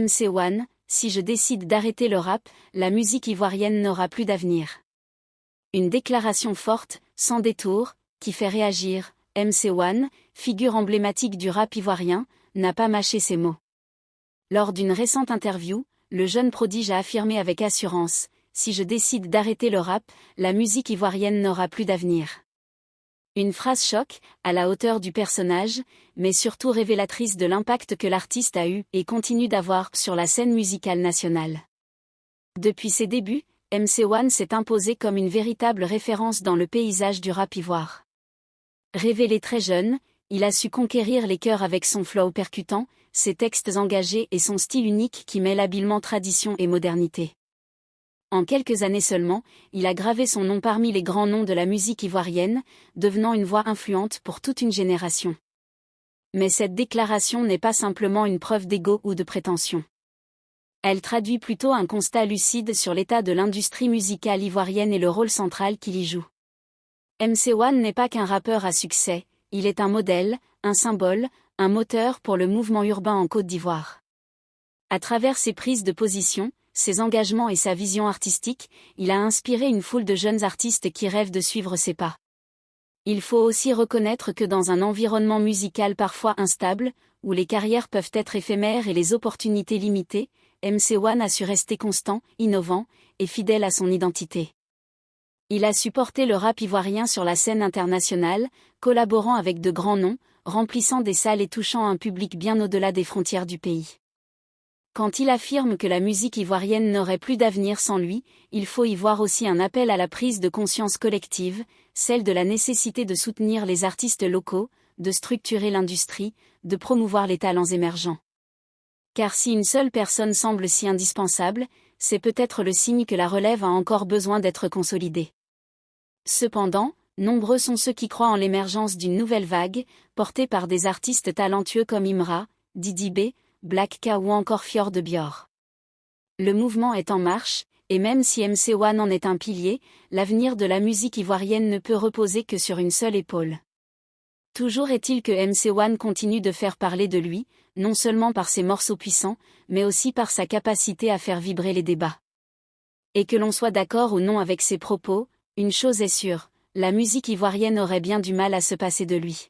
MC1, si je décide d'arrêter le rap, la musique ivoirienne n'aura plus d'avenir. Une déclaration forte, sans détour, qui fait réagir. MC1, figure emblématique du rap ivoirien, n'a pas mâché ses mots. Lors d'une récente interview, le jeune prodige a affirmé avec assurance: « Si je décide d'arrêter le rap, la musique ivoirienne n'aura plus d'avenir. » Une phrase choc, à la hauteur du personnage, mais surtout révélatrice de l'impact que l'artiste a eu et continue d'avoir sur la scène musicale nationale. Depuis ses débuts, MC1 s'est imposé comme une véritable référence dans le paysage du rap ivoire. Révélé très jeune, il a su conquérir les cœurs avec son flow percutant, ses textes engagés et son style unique qui mêle habilement tradition et modernité. En quelques années seulement, il a gravé son nom parmi les grands noms de la musique ivoirienne, devenant une voix influente pour toute une génération. Mais cette déclaration n'est pas simplement une preuve d'ego ou de prétention. Elle traduit plutôt un constat lucide sur l'état de l'industrie musicale ivoirienne et le rôle central qu'il y joue. MC1 n'est pas qu'un rappeur à succès, il est un modèle, un symbole, un moteur pour le mouvement urbain en Côte d'Ivoire. À travers ses prises de position, ses engagements et sa vision artistique, il a inspiré une foule de jeunes artistes qui rêvent de suivre ses pas. Il faut aussi reconnaître que dans un environnement musical parfois instable, où les carrières peuvent être éphémères et les opportunités limitées, MC1 a su rester constant, innovant, et fidèle à son identité. Il a su porter le rap ivoirien sur la scène internationale, collaborant avec de grands noms, remplissant des salles et touchant un public bien au-delà des frontières du pays. Quand il affirme que la musique ivoirienne n'aurait plus d'avenir sans lui, il faut y voir aussi un appel à la prise de conscience collective, celle de la nécessité de soutenir les artistes locaux, de structurer l'industrie, de promouvoir les talents émergents. Car si une seule personne semble si indispensable, c'est peut-être le signe que la relève a encore besoin d'être consolidée. Cependant, nombreux sont ceux qui croient en l'émergence d'une nouvelle vague, portée par des artistes talentueux comme Imra, Didi B, Black K ou encore Fior de Bior. Le mouvement est en marche, et même si MC1 en est un pilier, l'avenir de la musique ivoirienne ne peut reposer que sur une seule épaule. Toujours est-il que MC1 continue de faire parler de lui, non seulement par ses morceaux puissants, mais aussi par sa capacité à faire vibrer les débats. Et que l'on soit d'accord ou non avec ses propos, une chose est sûre, la musique ivoirienne aurait bien du mal à se passer de lui.